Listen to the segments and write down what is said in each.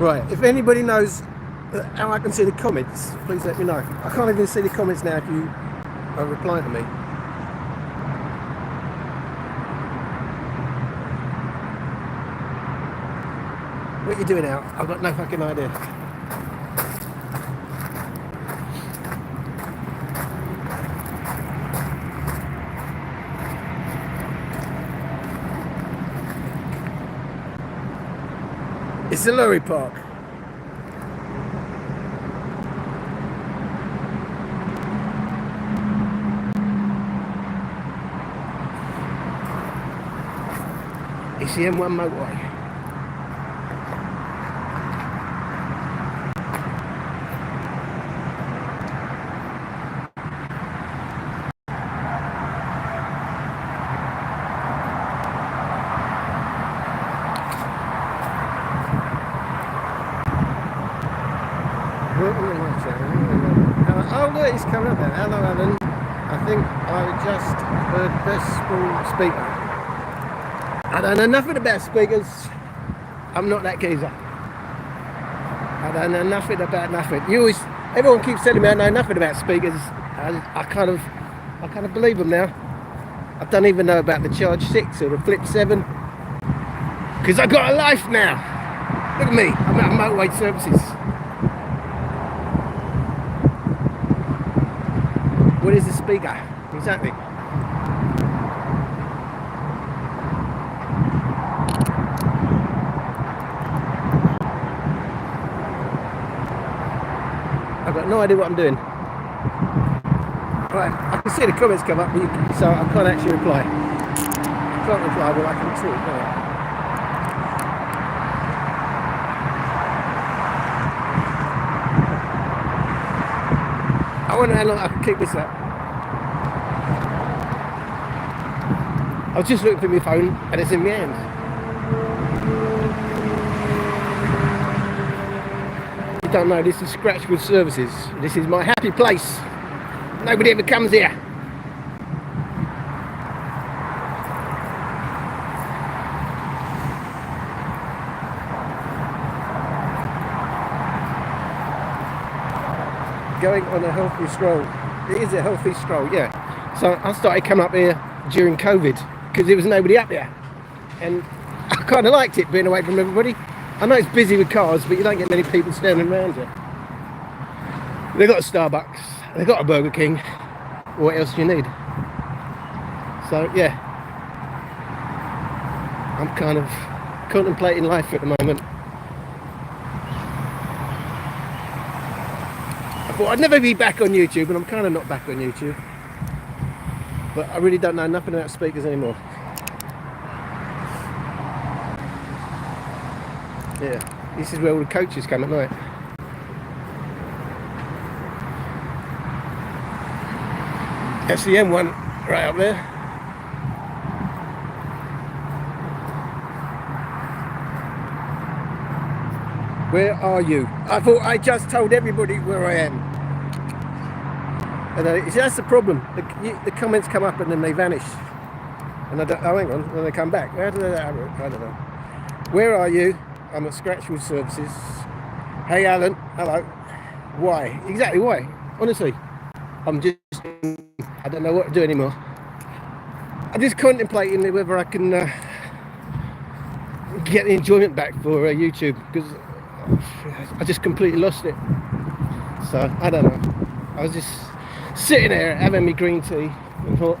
Right, if anybody knows how I can see the comments, please let me know. I can't even see the comments now if you are replying to me. What are you doing out? I've got no fucking idea. It's a lorry park. It's the M1 motorway. Oh look, it's coming up there. Hello Alan. I think I just heard best speaker. I don't know nothing about speakers. I'm not that geezer. I don't know nothing about nothing. Everyone keeps telling me I know nothing about speakers. I kind of believe them now. I don't even know about the Charge 6 or the Flip 7. Because I've got a life now. Look at me, I'm at Motorway Services. What is the speaker? Exactly. I've got no idea what I'm doing. Right, I can see the comments come up, so I can't actually reply. I can't reply, but I can talk. No. I wonder how long I can keep this up. I was just looking for my phone and it's in my hand. You don't know, this is Scratchwood Services. This is my happy place. Nobody ever comes here. Going on a healthy stroll. It is a healthy stroll, yeah. So I started coming up here during COVID because there was nobody up there, and I kind of liked it being away from everybody. I know it's busy with cars, but you don't get many people standing around here. They've got a Starbucks, they've got a Burger King. What else do you need? So yeah, I'm kind of contemplating life at the moment. I thought I'd never be back on YouTube, and I'm kind of not back on YouTube. But I really don't know nothing about speakers anymore. Yeah, this is where all the coaches come at night. That's the M1 right up there. Where are you? I thought I just told everybody where I am. And that's the problem. The comments come up and then they vanish. And I don't, oh, hang on, and then they come back. How do they happen? I don't know. Where are you? I'm at Scratchwood Services. Hey Alan, hello. Why? Exactly why? Honestly, I'm just, I don't know what to do anymore. I'm just contemplating whether I can get the enjoyment back for YouTube, because I just completely lost it. So I don't know. I was just sitting there having my green tea and thought,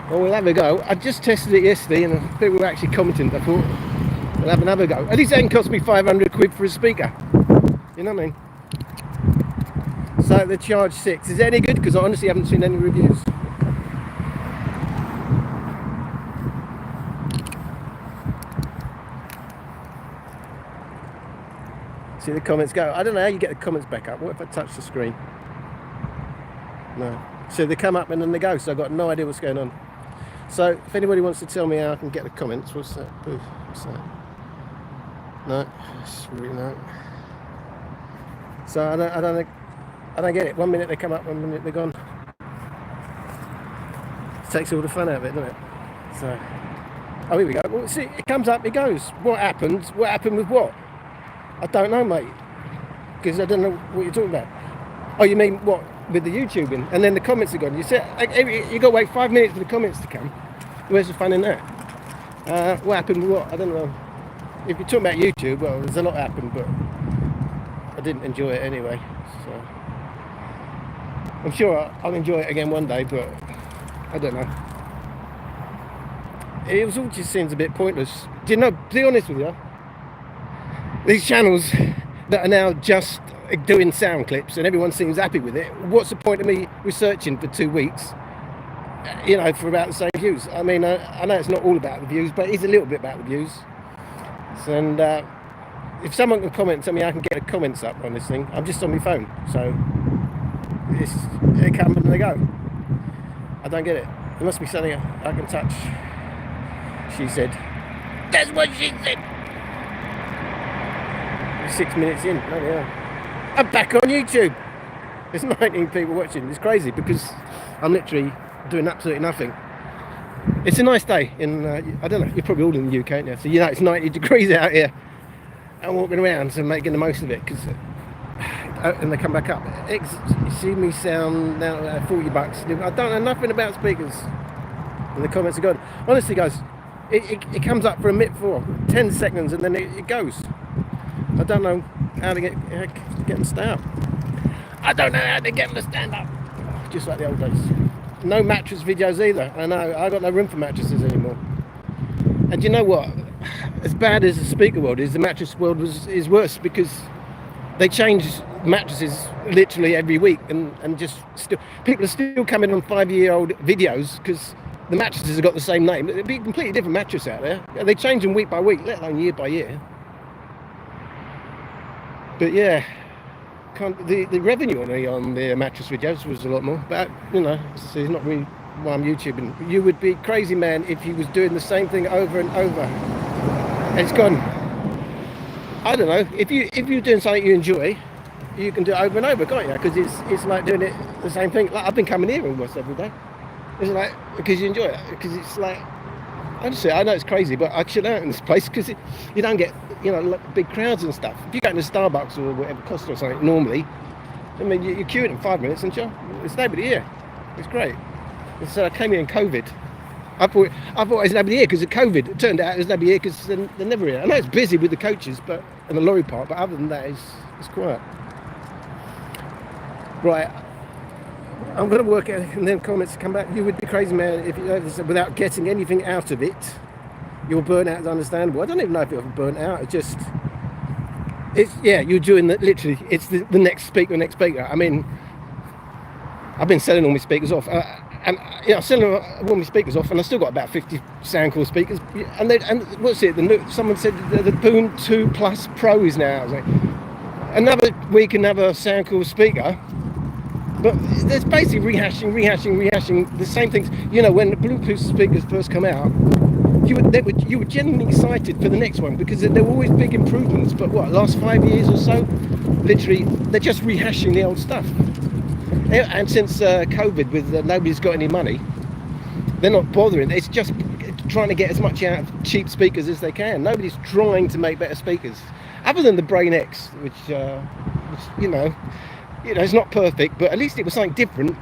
well, we'll have a go. I just tested it yesterday and people were actually commenting. I thought, we'll have another go. At least it ain't cost me 500 quid for a speaker. You know what I mean? So the Charge 6, is it any good? Because I honestly haven't seen any reviews. See the comments go. I don't know how you get the comments back up. What if I touch the screen? No. So they come up and then they go. So I've got no idea what's going on. So if anybody wants to tell me how I can get the comments, what's that? Ooh, what's that? No, it's really no. So I don't get it. 1 minute they come up, 1 minute they're gone. It takes all the fun out of it, doesn't it? So, oh, here we go. Well, see, it comes up, it goes. What happened? What happened with what? I don't know, mate, because I don't know what you're talking about. Oh, you mean what, with the YouTubing? And then the comments are gone. You said you got to wait 5 minutes for the comments to come. Where's the fun in that? What happened with what? I don't know. If you're talking about YouTube, well, there's a lot happened, but I didn't enjoy it anyway. So I'm sure I'll enjoy it again one day, but I don't know. It was all just seems a bit pointless. Do you know, to be honest with you, these channels that are now just doing sound clips and everyone seems happy with it, what's the point of me researching for 2 weeks, you know, for about the same views? I mean, I know it's not all about the views, but it's a little bit about the views. And if someone can comment, tell me I can get the comments up on this thing. I'm just on my phone, so they come and they go. I don't get it. There must be something I can touch. She said. That's what she said. 6 minutes in. Oh yeah. I'm back on YouTube. There's 19 people watching. It's crazy because I'm literally doing absolutely nothing. It's a nice day in, I don't know, you're probably all in the UK now, so you know it's 90 degrees out here. I'm walking around and making the most of it, because, and they come back up. You see me sound now $40. I don't know nothing about speakers. And the comments are gone. Honestly, guys, it comes up for a minute, for 10 seconds, and then it goes. I don't know how to get them to stay up. I don't know how to get them to stand up. Just like the old days. No mattress videos either. I know, I got no room for mattresses anymore. And you know what? As bad as the speaker world is, the mattress world is worse, because they change mattresses literally every week, and just still people are still coming on 5-year-old videos because the mattresses have got the same name. It'd be a completely different mattress out there. They change them week by week, let alone year by year. But yeah, the revenue on the mattress videos was a lot more, but you know, it's not really why I'm YouTubing. You would be crazy, man, if you was doing the same thing over and over. And it's gone. I don't know, if you're doing something you enjoy, you can do it over and over, can't you? Because it's like doing it the same thing. Like, I've been coming here almost every day. It's like, because you enjoy it, because it's like, honestly, I know it's crazy, but I chill out in this place because you don't get, you know, like big crowds and stuff. If you go to Starbucks or whatever, Costa or something, normally, I mean, you're queuing in 5 minutes and there's nobody here. It's great. So I came here in COVID. I thought there's nobody here because of COVID. It turned out there's nobody here because they're never here. I know it's busy with the coaches and the lorry park, but other than that, it's quiet. Right. I'm going to work out, and then comments come back. You would be crazy, man, if you without getting anything out of it. Your burnout is understandable. I don't even know if you're burnt out. Yeah, you're doing that literally. It's the next speaker. I mean, I've been selling all my speakers off, and you know, selling all my speakers off, and I still got about 50 Soundcore speakers. And what's it? Someone said the Boom 2 Plus Pro is now. I was like, another week, another Soundcore speaker. But there's basically rehashing the same things. You know, when the Bluetooth speakers first come out, you were genuinely excited for the next one because there were always big improvements. But last 5 years or so, literally, they're just rehashing the old stuff. And since COVID, with nobody's got any money, they're not bothering. It's just trying to get as much out of cheap speakers as they can. Nobody's trying to make better speakers, other than the Brain X, which you know, it's not perfect, but at least it was something different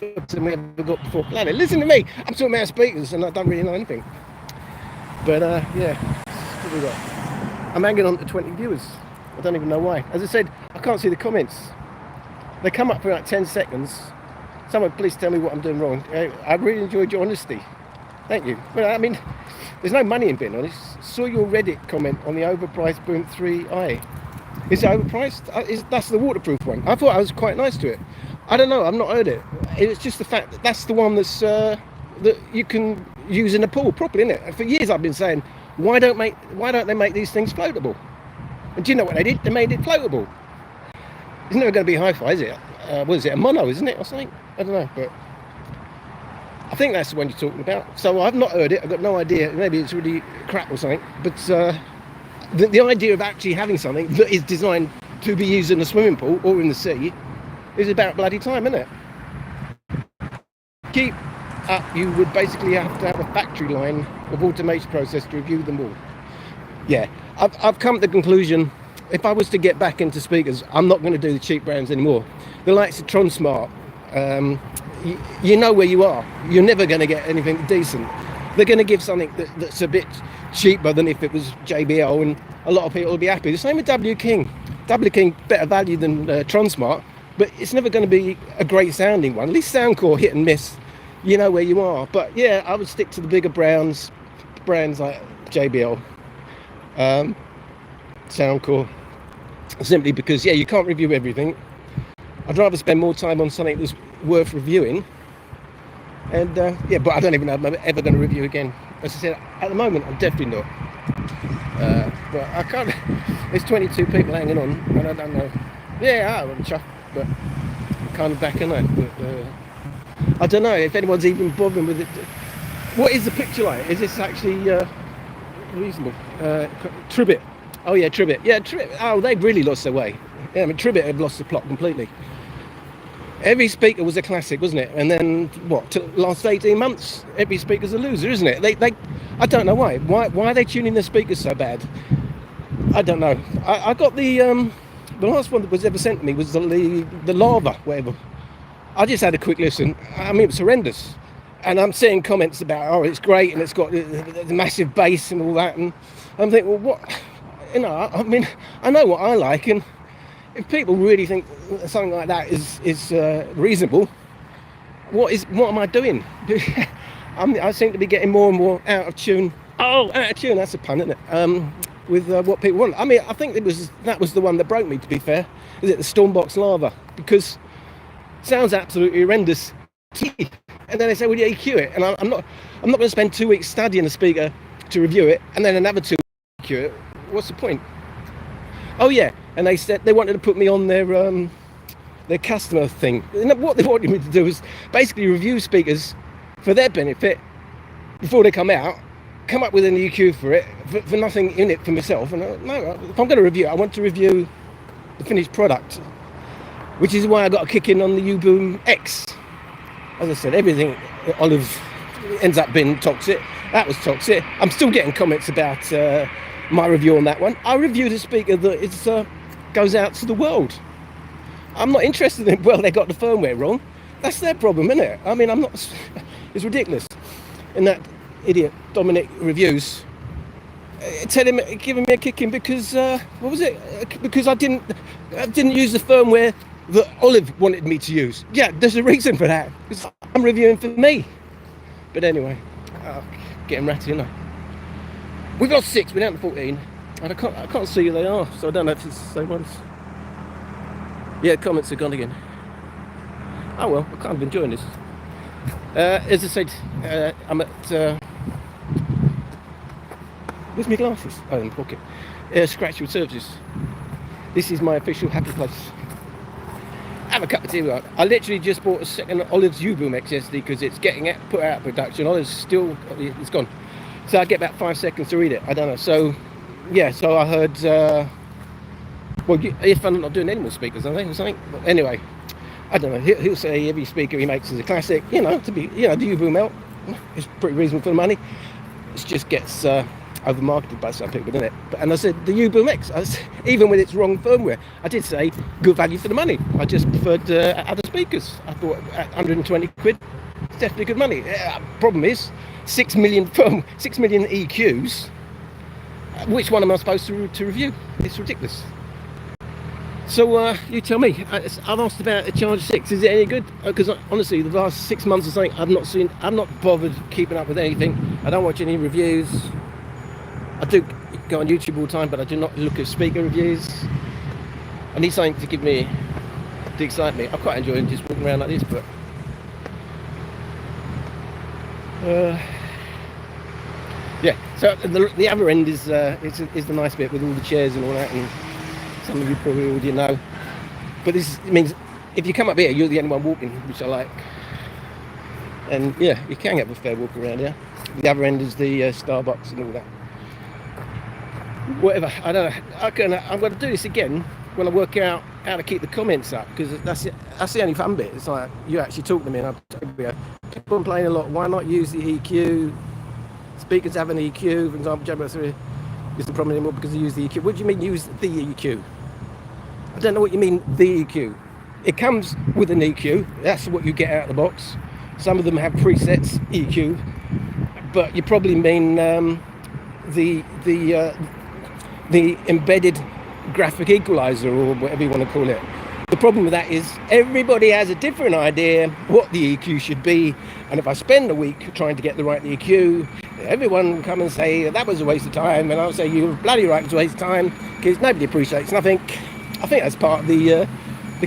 than we ever got before. Planet, listen to me. I'm talking about speakers, and I don't really know anything. But yeah, what we got? I'm hanging on to 20 viewers. I don't even know why. As I said, I can't see the comments. They come up for like 10 seconds. Someone please tell me what I'm doing wrong. I really enjoyed your honesty. Thank you. Well, I mean, there's no money in being honest. Saw your Reddit comment on the overpriced Boom 3i. Is it overpriced? That's the waterproof one. I thought I was quite nice to it. I don't know. I've not heard it. It's just the fact that that's the one that you can use in a pool properly, isn't it? And for years I've been saying, why don't they make these things floatable? And do you know what they did? They made it floatable. It's never going to be hi-fi, is it? What is it? A mono, isn't it, or something? I don't know, but I think that's the one you're talking about. So I've not heard it. I've got no idea. Maybe it's really crap or something. But the idea of actually having something that is designed to be used in a swimming pool or in the sea is about bloody time, isn't it? Keep up. You would basically have to have a factory line of automation process to review them all. Yeah, I've come to the conclusion if I was to get back into speakers, I'm not going to do the cheap brands anymore. The likes of Tronsmart, you know where you are. You're never going to get anything decent. They're going to give something that's a bit cheaper than if it was JBL, and a lot of people will be happy. The same with W King. W King, better value than Tronsmart, but it's never going to be a great sounding one. At least Soundcore, hit and miss. You know where you are. But yeah, I would stick to the bigger brands like JBL, Soundcore, simply because, yeah, you can't review everything. I'd rather spend more time on something that's worth reviewing. And yeah, but I don't even know if I'm ever going to review again. As I said, at the moment, I'm definitely not. But I can't. There's 22 people hanging on, and I don't know. Yeah, I'm chuffed, but I'm kind of back in it. But I don't know if anyone's even bothering with it. What is the picture like? Is this actually reasonable? Tribbett. Oh yeah, Tribbett. Yeah, Tribbett. Oh, they've really lost their way. Yeah, I mean, Tribbett had lost the plot completely. Every speaker was a classic, wasn't it? And then what? Last 18 months, every speaker's a loser, isn't it? They I don't know why. Why are they tuning their speakers so bad? I don't know. I got the last one that was ever sent to me was the Lava, whatever. I just had a quick listen. I mean, it was horrendous. And I'm seeing comments about, oh, it's great and it's got the massive bass and all that. And I'm thinking, well, what? You know, I mean, I know what I like, and if people really think something like that is reasonable, what am I doing? I seem to be getting more and more out of tune. Oh, out of tune, that's a pun, isn't it? With what people want. I mean, I think that was the one that broke me, to be fair. Is it the Stormbox Lava? Because it sounds absolutely horrendous. And then they say, well, you EQ it. And I'm not going to spend 2 weeks studying a speaker to review it, and then another 2 weeks to EQ it. What's the point? Oh yeah, and they said they wanted to put me on their customer thing. And what they wanted me to do was basically review speakers for their benefit before they come out, come up with an EQ for it, for nothing in it for myself. And no, if I'm going to review it, I want to review the finished product, which is why I got a kick in on the U-Boom X. As I said, everything Olive ends up being toxic. That was toxic. I'm still getting comments about my review on that one. I reviewed a speaker that goes out to the world. I'm not interested in, well, they got the firmware wrong. That's their problem, isn't it? I mean, I'm not. It's ridiculous. And that idiot Dominic Reviews giving me a kicking because what was it? Because I didn't use the firmware that Olive wanted me to use. Yeah, there's a reason for that. Because I'm reviewing for me. But anyway, getting ratty, isn't I? We've got 6, we're down to 14, and I can't see who they are, so I don't know if it's the same ones. Yeah, comments are gone again. Oh well, I'm kind of enjoying this. As I said, I'm at... where's my glasses? Oh, in the pocket. Scratchwood Services. This is my official happy place. Have a cup of tea. I literally just bought a second Olive's U-Boom XSD because it's getting put out of production. Olive's still... it's gone. So I get about 5 seconds to read it. I don't know. So, yeah. So I heard. Well, if I'm not doing any more speakers, I think or something. But anyway, I don't know. He'll say every speaker he makes is a classic. You know, the U-Boom L is pretty reasonable for the money. It just gets over-marketed by some people, doesn't it? And I said the U-Boom X, even with its wrong firmware, I did say good value for the money. I just preferred other speakers. I thought at 120 quid, it's definitely good money. Problem is, 6 million EQs. Which one am I supposed to review? It's ridiculous. So you tell me. I've asked about a Charge 6. Is it any good? Because honestly, the last 6 months or something, I've not bothered keeping up with anything. I don't watch any reviews. I do go on YouTube all the time, but I do not look at speaker reviews. I need something to give me, to excite me. I quite enjoy just walking around like this, but yeah. So the other end is the nice bit with all the chairs and all that, and some of you probably already know. But it means if you come up here, you're the only one walking, which I like. And yeah, you can have a fair walk around here. The other end is the Starbucks and all that. Whatever, I don't know. I'm going to do this again when I work out how to keep the comments up, because that's the only fun bit. It's like you actually talk to me, and I complain a lot. Why not use the EQ? Speakers have an EQ, for example, JBL3. is the problem anymore because they use the EQ. What do you mean use the EQ? I don't know what you mean, the EQ. It comes with an EQ. That's what you get out of the box. Some of them have presets EQ, but you probably mean the embedded graphic equalizer, or whatever you want to call it. The problem with that is everybody has a different idea what the EQ should be, and if I spend a week trying to get the right EQ, everyone will come and say that was a waste of time, and I'll say you're bloody right, it's a waste of time, because nobody appreciates nothing. I think that's part of the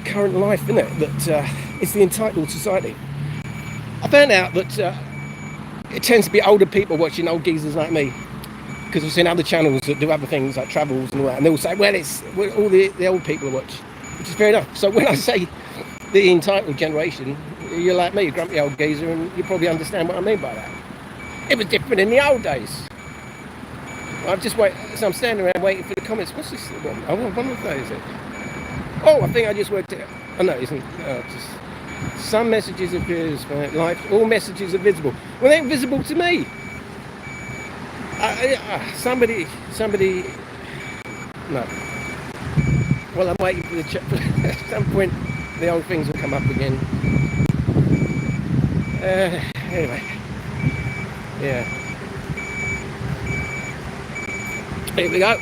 current life, isn't it? That it's the entitled society. I found out that it tends to be older people watching old geezers like me, because I've seen other channels that do other things like travels and all that, and they'll say, well, it's all the old people watch, which is fair enough. So when I say the entitled generation, you're like me, a grumpy old geezer, and you probably understand what I mean by that. It was different in the old days. I'm standing around waiting for the comments. What's this one? Oh, one of those, is it? Oh, I think I just worked it out. Oh, no, it isn't. Just some messages appear live. All messages are visible. Well, they ain't visible to me. Somebody. No. Well, I'm waiting for the chat. At some point, the old things will come up again. Anyway. Yeah. Here we go.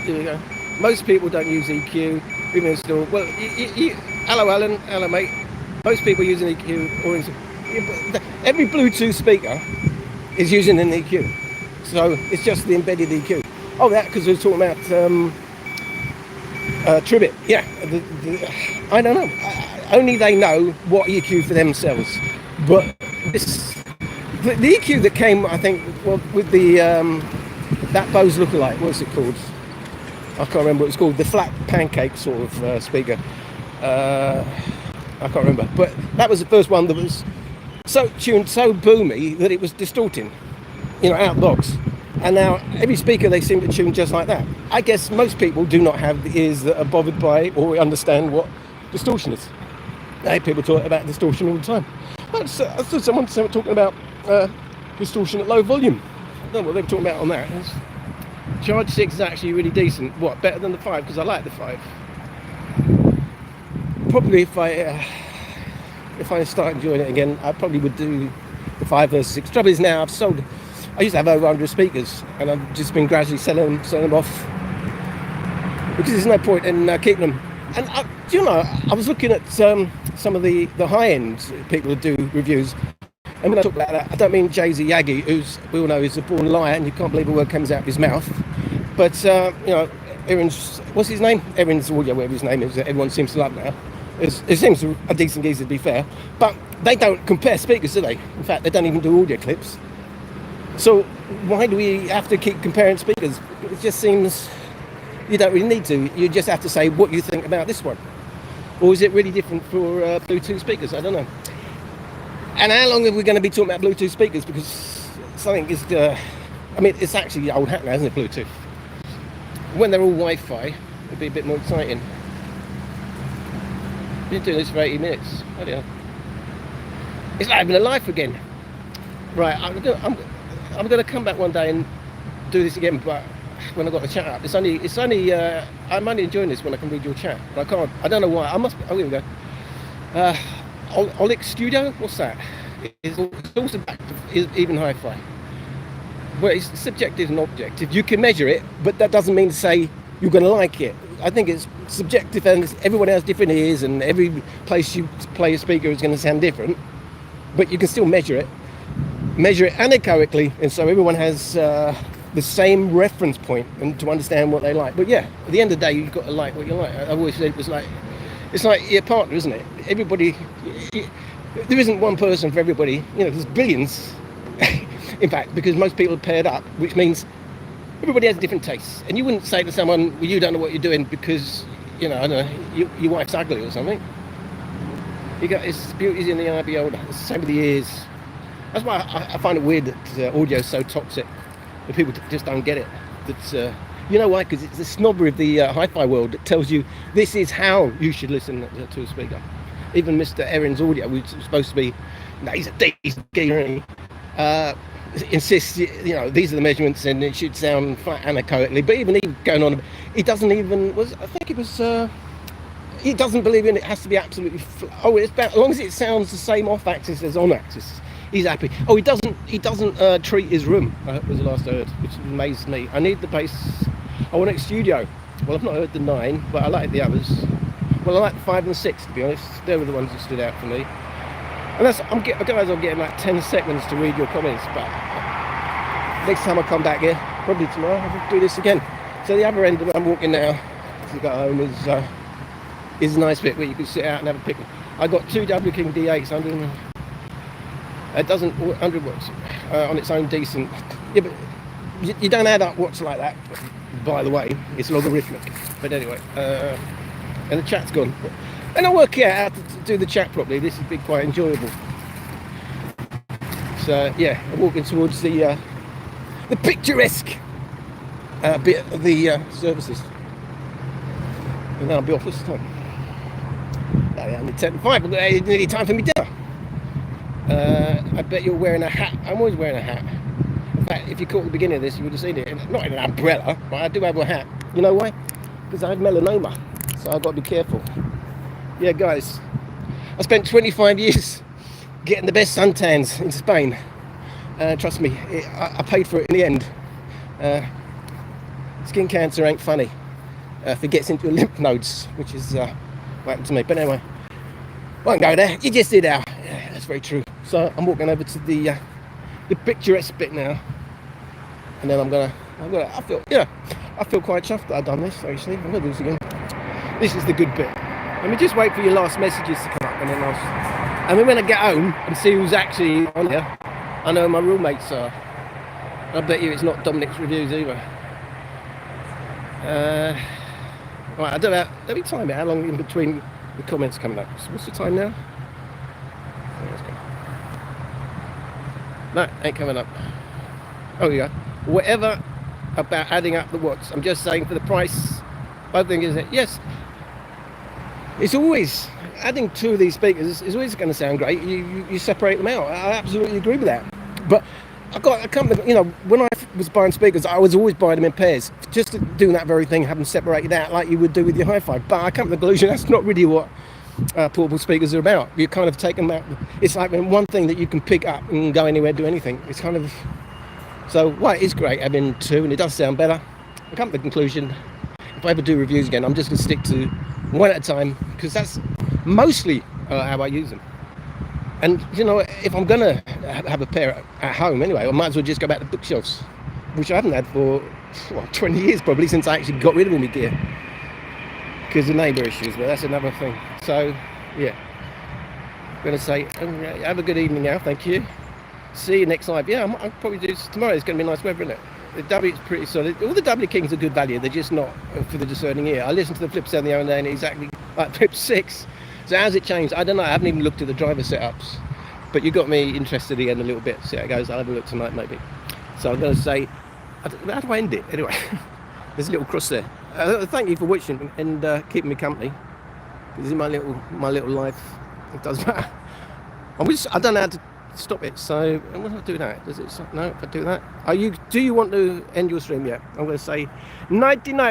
Most people don't use EQ. Even install. Well, hello, Alan. Hello, mate. Most people use an EQ or every Bluetooth speaker is using an EQ. So it's just the embedded EQ. Oh, that because we were talking about Tribbit. Yeah. I don't know. Only they know what EQ for themselves. But the EQ that came, I think, well, with the that Bose lookalike. What's it called? I can't remember what it's called. The flat pancake sort of speaker. I can't remember. But that was the first one that was so tuned, so boomy that it was distorting, out of the box. And now every speaker they seem to tune just like that. I guess most people do not have the ears that are bothered by or understand what distortion is. People talk about distortion all the time. I saw someone talking about distortion at low volume. I don't know what they were talking about on that. Charge 6 is actually really decent. What, better than the 5? Because I like the 5. Probably if I start enjoying it again, I probably would do the 5 versus 6. Trouble is now I used to have over 100 speakers, and I've just been gradually selling them off because there's no point in keeping them. And I was looking at some of the high-end people who do reviews. And when I talk about that, I don't mean Jay-Z Yagi, who's, we all know, is a born liar, and you can't believe a word comes out of his mouth. But, Aaron's, what's his name? Aaron's Audio, whatever his name is, that everyone seems to love now. It seems a decent geezer, to be fair. But they don't compare speakers, do they? In fact, they don't even do audio clips. So why do we have to keep comparing speakers? It just seems you don't really need to. You just have to say what you think about this one. Or is it really different for Bluetooth speakers? I don't know. And how long are we going to be talking about Bluetooth speakers? Because something is, it's actually old hat now, isn't it, Bluetooth? When they're all Wi-Fi, it'll be a bit more exciting. Been doing this for 80 minutes. Bloody hell. It's like having a life again. Right, I'm going to come back one day and do this again, but when I've got the chat up, I'm only enjoying this when I can read your chat. But I can't. I don't know why. Here we go. Olix Studio, what's that? It's also back to even hi-fi. Well, it's subjective and objective. You can measure it, but that doesn't mean to say you're going to like it. I think it's subjective, and everyone has different ears, and every place you play a speaker is going to sound different. But you can still measure it anechoically, and so everyone has the same reference point and to understand what they like. But yeah, at the end of the day, you've got to like what you like. I always said it's like your partner, isn't it? Everybody, there isn't one person for everybody. There's billions. In fact, because most people are paired up, which means everybody has different tastes. And you wouldn't say to someone, well, you don't know what you're doing because, I don't know, your wife's ugly or something. It's beauty's in the eye of the beholder. It's the same with the ears. That's why I find it weird that audio is so toxic. That people just don't get it. That's you know why? Because it's the snobbery of the hi-fi world that tells you this is how you should listen to a speaker. Even Mr. Aaron's Audio, which is supposed to be, he's a decent geezer. insists, you know, these are the measurements and it should sound flat anechoically. But even he going on, he doesn't even, I think it was, he doesn't believe in it has to be absolutely flat. Oh, it's about, as long as it sounds the same off axis as on axis, he's happy. Oh, he doesn't treat his room, was the last I heard, which amazed me. I need the bass, I want a studio. Well, I've not heard the 9, but I like the others. Well, I like the 5 and 6, to be honest. They were the ones that stood out for me. And that's, guys, I'm getting like 10 seconds to read your comments, but next time I come back here, probably tomorrow, I'll do this again. So the other end that I'm walking now, as we go home, is a nice bit where you can sit out and have a picnic. I got 2 W King D8s, 100. It doesn't 100 watts on its own, decent. Yeah, but you don't add up watts like that. By the way, it's logarithmic. But anyway, and the chat's gone. And I work out how to do the chat properly. This has been quite enjoyable. So yeah, I'm walking towards the picturesque bit of the services. And then I'll be off this time. Only 10:05. It's nearly time for me dinner. I bet you're wearing a hat. I'm always wearing a hat. In fact, if you caught the beginning of this, you would have seen it. Not in an umbrella, but I do have a hat. You know why? Because I have melanoma, so I've got to be careful. Yeah, guys, I spent 25 years getting the best suntans in Spain. Trust me, I paid for it in the end. Skin cancer ain't funny if it gets into your lymph nodes, which is what happened to me. But anyway, won't go there. You just did now. Yeah, that's very true. So I'm walking over to the picturesque bit now, and then I feel quite chuffed that I've done this. Actually, I'm gonna do this again. This is the good bit. Let me just wait for your last messages to come up, and then and then when I get home and see who's actually on here, I know who my roommates are. I bet you it's not Dominic's reviews either. Right, I don't know. Let me time it. How long in between the comments coming up? So what's the time now? No, ain't coming up. Oh, yeah. Whatever about adding up the watts. I'm just saying for the price. I think is it. Yes. It's always adding 2 of these speakers is always going to sound great. You separate them out. I absolutely agree with that. But I've got a company. You know, when I was buying speakers, I was always buying them in pairs, just to do that very thing, have them separated out like you would do with your hi-fi. But I come to the conclusion that's not really what portable speakers are about. You kind of take them out. It's like one thing that you can pick up and go anywhere, do anything. It's kind of so. Well, it is great having 2, and it does sound better. I come to the conclusion. If I ever do reviews again, I'm just going to stick to 1 at a time, because that's mostly how I use them. And you know, if I'm gonna have a pair at home anyway, I might as well just go back to bookshelves, which I haven't had for 20 years probably, since I actually got rid of all my gear because of neighbour issues. But that's another thing. So yeah, I'm gonna say have a good evening now. Thank you. See you next live. Yeah, I'll probably do this tomorrow. It's gonna be nice weather, isn't it? The W is pretty solid. All the W Kings are good value. They're just not for the discerning ear. I listened to the Flip 7 the other day, and exactly like Flip 6. So how's it changed? I don't know. I haven't even looked at the driver setups. But you got me interested again a little bit. See how it goes. I'll have a look tonight maybe. So I'm going to say, how do I end it? Anyway, there's a little cross there. Thank you for watching and keeping me company. This is my little life. It does matter. I don't know how to stop it. So when I do that, does it stop? No, if I do that. Do you want to end your stream yet? I'm going to say 99.